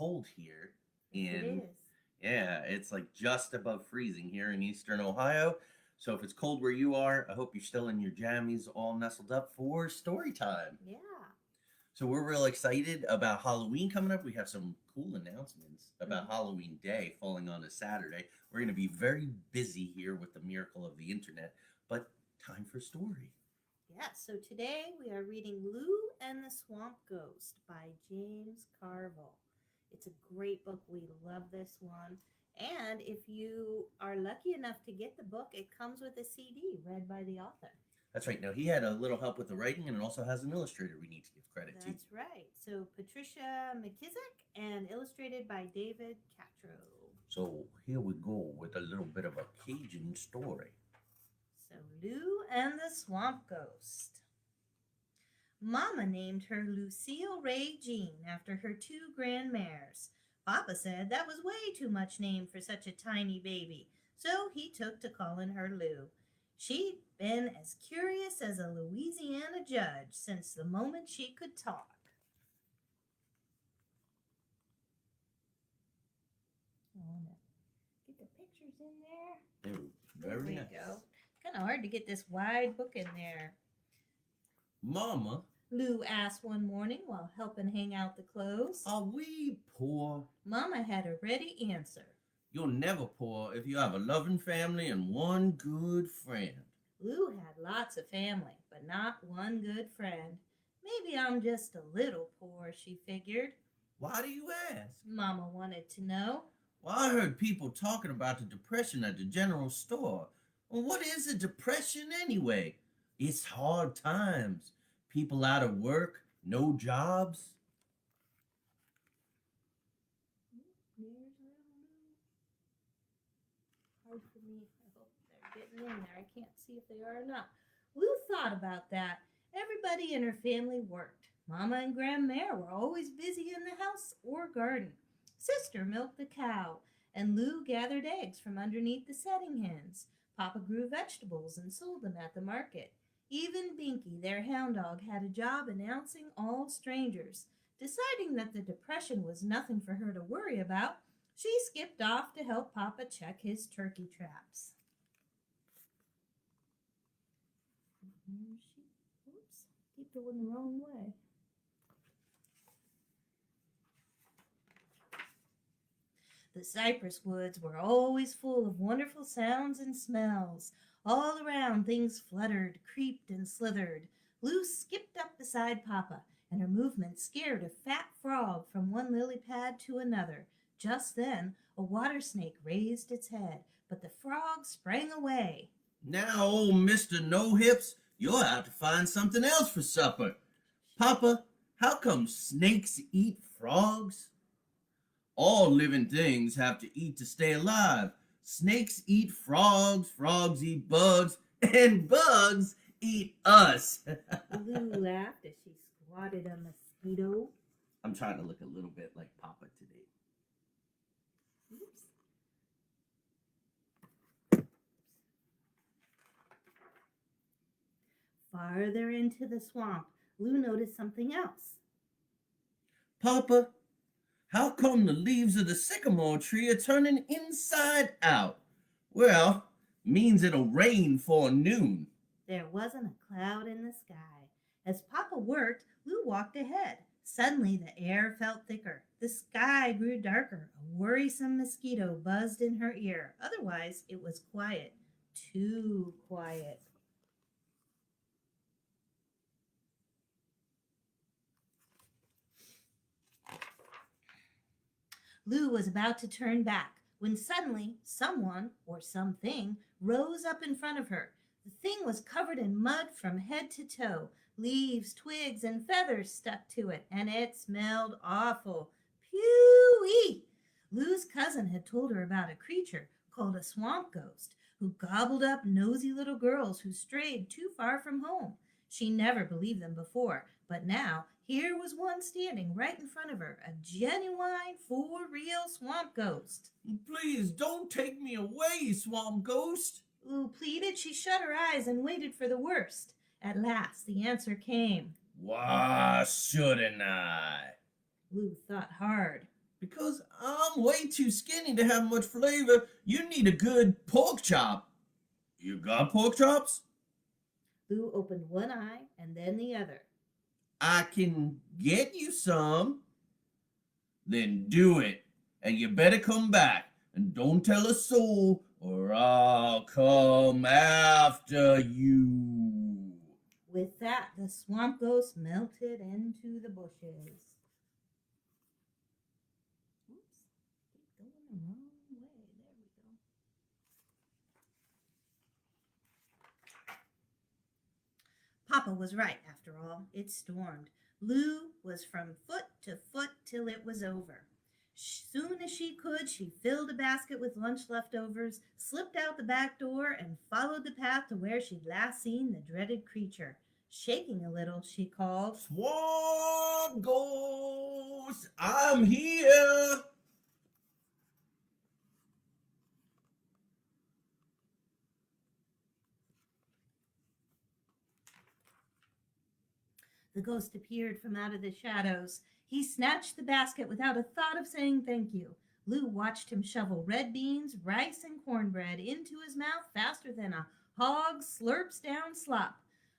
cold here It in, is. yeah, it's like just above freezing here in eastern Ohio. So if it's cold where you are, I hope you're still in your jammies all nestled up for story time. Yeah. So we're real excited about Halloween coming up. We have some cool announcements about Mhm. Halloween Day falling on a Saturday. We're going to be very busy here with the miracle of the internet, but time for story. Yeah, so today we are reading Lou and the Swamp Ghost by James Carvill. It's a great book. We love this one. And if you are lucky enough to get the book, it comes with a CD read by the author. That's right. Now he had a little help with the writing, and it also has an illustrator we need to give credit to. That's right. So Patricia McKissick and illustrated by David Catro. So here we go with a little bit of a Cajun story. So Lou and the Swamp Ghost. Mama named her Lucille Ray Jean after her two grandmares. Papa said that was way too much name for such a tiny baby, so he took to calling her Lou. She'd been as curious as a Louisiana judge since the moment she could talk. I want to get the pictures in there. Oh, There very we nice. go. Kind of hard to get this wide book in there. Mama, Lou asked one morning while helping hang out the clothes. are we poor? Mama had a ready answer. You're never poor if you have a loving family and one good friend. Lou had lots of family, but not one good friend. Maybe I'm just a little poor, she figured. Why do you ask? Mama wanted to know. Well, I heard people talking about the depression at the general store. Well, what is a depression anyway? It's hard times. People out of work, no jobs. There's little Lou. Hard for me. I hope they're getting in there. I can't see if they are or not. Lou thought about that. Everybody in her family worked. Mama and Grandmere were always busy in the house or garden. Sister milked the cow, and Lou gathered eggs from underneath the setting hens. Papa grew vegetables and sold them at the market. Even Binky, their hound dog, had a job announcing all strangers. Deciding that the depression was nothing for her to worry about, she skipped off to help Papa check his turkey traps. Oops, keep going the wrong way. The cypress woods were always full of wonderful sounds and smells. All around things fluttered, creeped, and slithered. Lou skipped up beside Papa, and her movement scared a fat frog from one lily pad to another. Just then, a water snake raised its head, but the frog sprang away. Now, old Mr. No Hips, you'll have to find something else for supper. Papa, how come snakes eat frogs? All living things have to eat to stay alive. Snakes eat frogs, frogs eat bugs, and bugs eat us. Lou laughed as she squatted a mosquito. I'm trying to look a little bit like Papa today. Oops. Farther into the swamp, Lou noticed something else. Papa, how come the leaves of the sycamore tree are turning inside out? Well, means it'll rain for noon. There wasn't a cloud in the sky. As Papa worked, Lou walked ahead. Suddenly, the air felt thicker. The sky grew darker. A worrisome mosquito buzzed in her ear. Otherwise, it was quiet. Too quiet. Lou was about to turn back when suddenly someone or something rose up in front of her. The thing was covered in mud from head to toe. Leaves, twigs, and feathers stuck to it, and it smelled awful. Pewee! Lou's cousin had told her about a creature called a swamp ghost who gobbled up nosy little girls who strayed too far from home. She never believed them before, but now here was one standing right in front of her, a genuine, for real swamp ghost. Please don't take me away, swamp ghost. Lou pleaded. She shut her eyes and waited for the worst. At last, the answer came. Why shouldn't I? Lou thought hard. Because I'm way too skinny to have much flavor. You need a good pork chop. You got pork chops? Lou opened one eye and then the other. I can get you some. Then do it. And you better come back. And don't tell a soul, or I'll come after you. With that, the swamp ghost melted into the bushes. Oops, keep going the wrong way. There we go. Papa was right, after all. It stormed. Lou was from foot to foot till it was over. Soon as she could, she filled a basket with lunch leftovers, slipped out the back door, and followed the path to where she'd last seen the dreaded creature. Shaking a little, she called, Swamp Ghost, I'm here. The ghost appeared from out of the shadows. He snatched the basket without a thought of saying thank you. Lou watched him shovel red beans, rice, and cornbread into his mouth faster than a hog slurps down slop.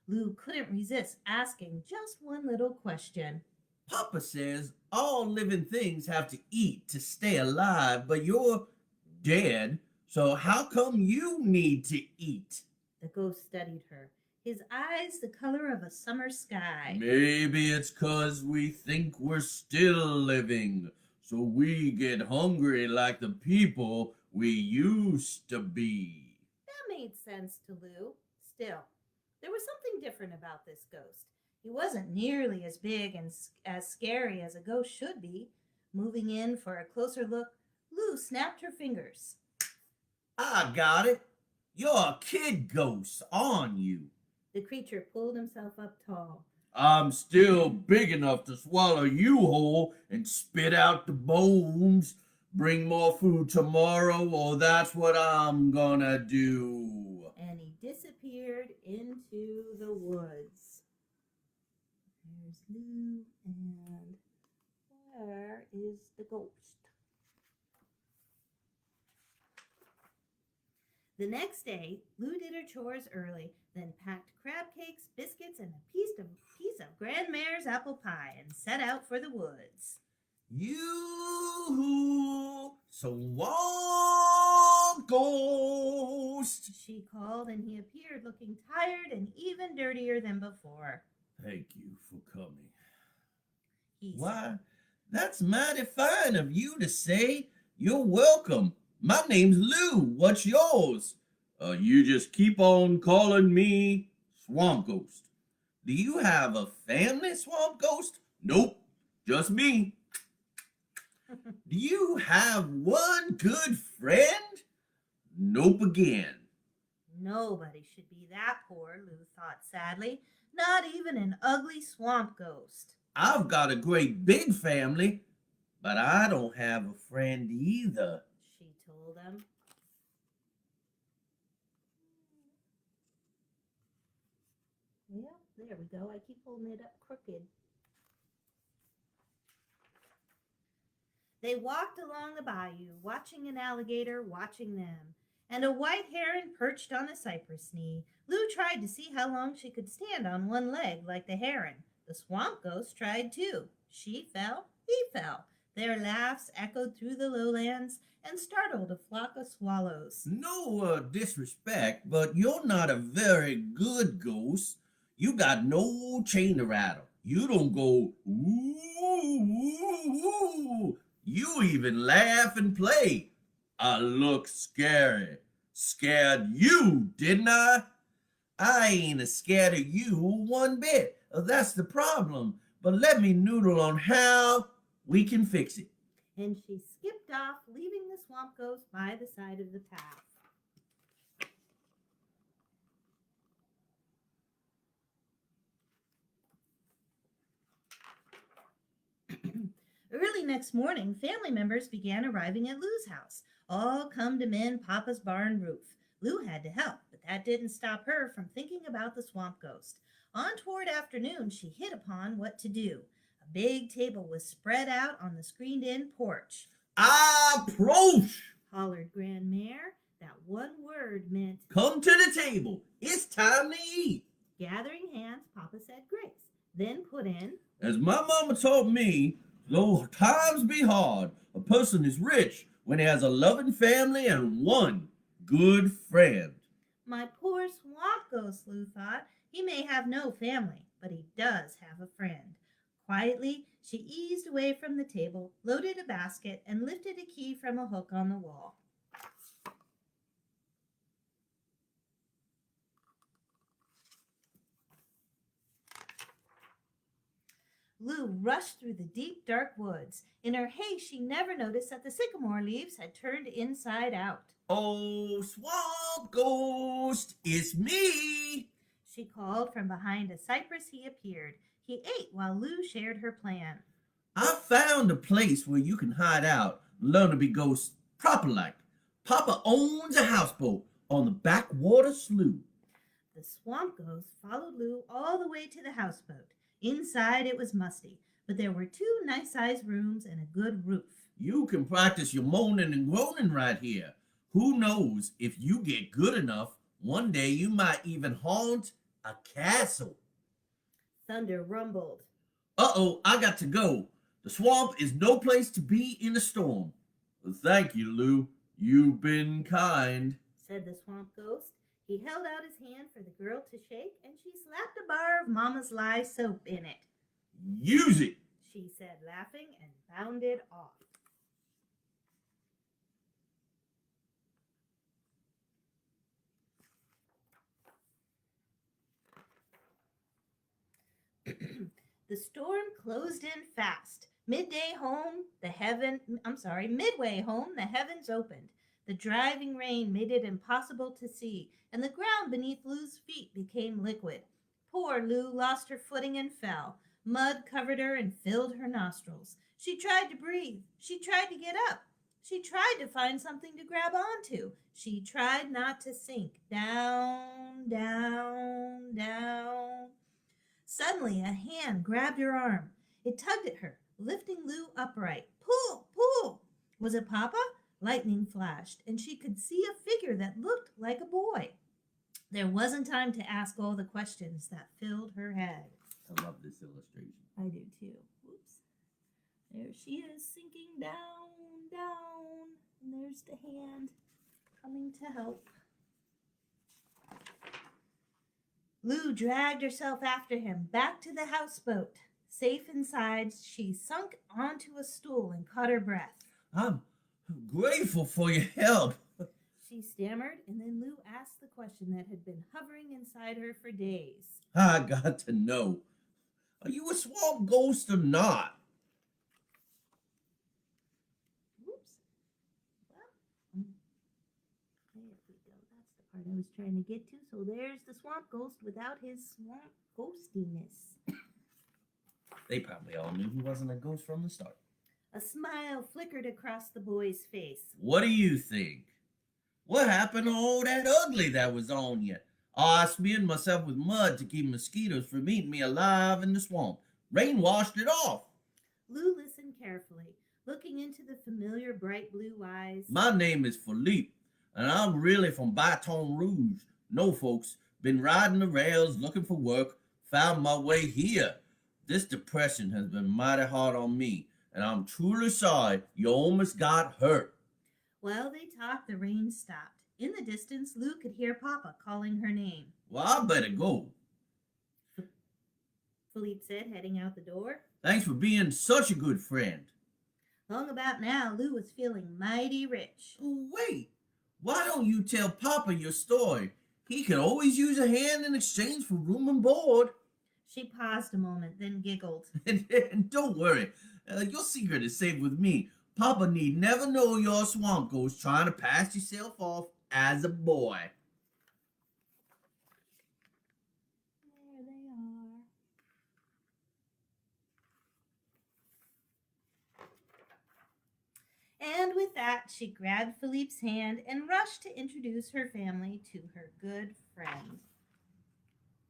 Lou couldn't resist asking just one little question. Papa says all living things have to eat to stay alive, but you're dead, so how come you need to eat? The ghost studied her, his eyes the color of a summer sky. Maybe it's 'cause we think we're still living, so we get hungry like the people we used to be. That made sense to Lou. Still, there was something different about this ghost. He wasn't nearly as big and as scary as a ghost should be. Moving in for a closer look, Lou snapped her fingers. I got it. You're a kid ghost, aren't you? The creature pulled himself up tall. I'm still big enough to swallow you whole and spit out the bones. Bring more food tomorrow, or that's what I'm gonna do. And he disappeared into the woods. There's Lou, and where is the ghost? The next day, Lou did her chores early, then packed crab cakes, biscuits, and a piece of grandmare's apple pie and set out for the woods. You swamp ghost. She called, and he appeared looking tired and even dirtier than before. Thank you for coming. He Why, that's mighty fine of you to say. You're welcome. My name's Lou. What's yours? You just keep on calling me Swamp Ghost. Do you have a family, Swamp Ghost? Nope, just me. Do you have one good friend? Nope again. Nobody should be that poor, Lou thought sadly. Not even an ugly swamp ghost. I've got a great big family, but I don't have a friend either. She told him. Well, there we go. I keep holding it up crooked. They walked along the bayou, watching an alligator watching them, and a white heron perched on a cypress knee. Lou tried to see how long she could stand on one leg like the heron. The swamp ghost tried too. She fell, he fell. Their laughs echoed through the lowlands and startled a flock of swallows. No disrespect, but you're not a very good ghost. You got no chain to rattle. You don't go, ooh, ooh, ooh. You even laugh and play. I look scary. Scared you, didn't I? I ain't as scared of you one bit. That's the problem. But let me noodle on how we can fix it. And she skipped off, leaving the swamp ghost by the side of the path. Early next morning, family members began arriving at Lou's house, all come to mend Papa's barn roof. Lou had to help, but that didn't stop her from thinking about the swamp ghost. On toward afternoon, she hit upon what to do. A big table was spread out on the screened-in porch. Approach! Hollered Grandmere. That one word meant Come to the table. It's time to eat. gathering hands. Papa said grace, then put in, As my mama taught me, though times be hard, a person is rich when he has a loving family and one good friend. my poor swamp ghost, Lou thought. He may have no family, but he does have a friend. Quietly, she eased away from the table, loaded a basket, and lifted a key from a hook on the wall. Lou rushed through the deep, dark woods. In her haste, she never noticed that the sycamore leaves had turned inside out. Oh, swamp ghost, it's me. She called. From behind a cypress he appeared. He ate while Lou shared her plan. I found a place where you can hide out and learn to be ghost proper like. Papa owns a houseboat on the backwater slough. The swamp ghost followed Lou all the way to the houseboat. Inside it was musty, but there were 2 nice-sized rooms and a good roof. You can practice your moaning and groaning right here. Who knows, if you get good enough, one day you might even haunt a castle. Thunder rumbled. Uh-oh, I got to go. The swamp is no place to be in a storm. Thank you, Lou. You've been kind, said the swamp ghost. He held out his hand for the girl to shake, and she slapped a bar of Mama's lye soap in it. Use it, she said, laughing, and bounded off. The storm closed in fast. Midway home, the heavens opened. The driving rain made it impossible to see, and the ground beneath Lou's feet became liquid. Poor Lou lost her footing and fell. Mud covered her and filled her nostrils. She tried to breathe. She tried to get up. She tried to find something to grab onto. She tried not to sink. Down, down, down. Suddenly, a hand grabbed her arm. It tugged at her, lifting Lou upright. Pull, pull! Was it Papa? Lightning flashed, and she could see a figure that looked like a boy. There wasn't time to ask all the questions that filled her head. I love this illustration. I do too. Whoops. There she is, sinking down, down. And there's the hand coming to help. Lou dragged herself after him, back to the houseboat. Safe inside, she sunk onto a stool and caught her breath. I'm grateful for your help, she stammered, and then Lou asked the question that had been hovering inside her for days. I got to know, are you a swamp ghost or not? Whoops. Well, there we go. That's the part I was trying to get to. So there's the swamp ghost without his swamp ghostiness. They probably all knew he wasn't a ghost from the start. A smile flickered across the boy's face. What do you think? What happened to all that ugly that was on you? I smeared myself with mud to keep mosquitoes from eating me alive in the swamp. Rain washed it off. Lou listened carefully, looking into the familiar bright blue eyes. My name is Philippe, and I'm really from Baton Rouge. No, folks, been riding the rails looking for work, found my way here. This depression has been mighty hard on me, and I'm truly sorry you almost got hurt. While they talked, the rain stopped. In the distance, Lou could hear Papa calling her name. Well, I better go. Philippe said, heading out the door. Thanks for being such a good friend. Long about now, Lou was feeling mighty rich. Oh, wait, why don't you tell Papa your story? He can always use a hand in exchange for room and board. She paused a moment, then giggled. And don't worry, your secret is safe with me. Papa need never know you're a swamp ghost trying to pass yourself off as a boy. There they are. And with that, she grabbed Philippe's hand and rushed to introduce her family to her good friend.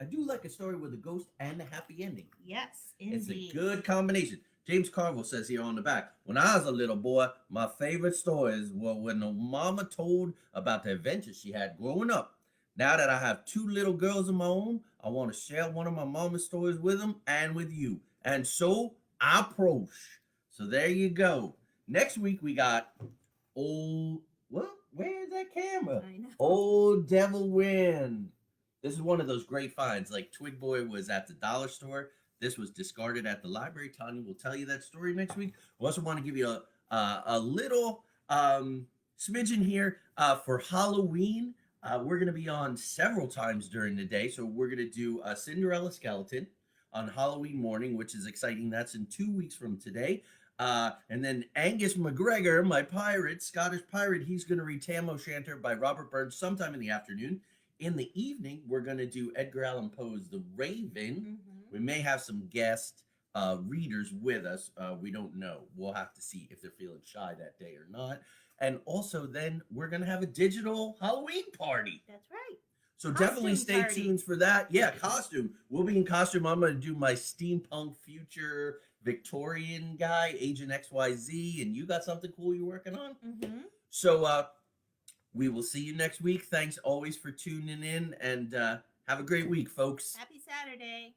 I do like a story with a ghost and a happy ending. Yes, It's a indeed. good combination. James Carvill says here on the back, when I was a little boy, my favorite stories were when the mama told about the adventures she had growing up. Now that I have two little girls of my own, I want to share one of my mama's stories with them and with you. And so I approach. So there you go. Next week we got old, what? Where's that camera? I know. Old Devil Wind. This is one of those great finds. Like Twig Boy was at the dollar store. This was discarded at the library. Tanya will tell you that story next week. We also want to give you a little smidgen here for Halloween. We're going to be on several times during the day. So we're going to do a Cinderella Skeleton on Halloween morning, which is exciting. That's in 2 weeks from today. And then Angus McGregor, my pirate, Scottish pirate, he's going to read Tam O'Shanter by Robert Burns sometime in the afternoon. In the evening, we're going to do Edgar Allan Poe's The Raven. We may have some guest readers with us. We don't know. We'll have to see if they're feeling shy that day or not. And also, then we're going to have a digital Halloween party. That's right. So Costume definitely stay party. tuned for that. Yeah, costume. We'll be in costume. I'm going to do my steampunk future Victorian guy, Agent XYZ, and you got something cool you're working on? So we will see you next week. Thanks always for tuning in, and have a great week, folks. Happy Saturday.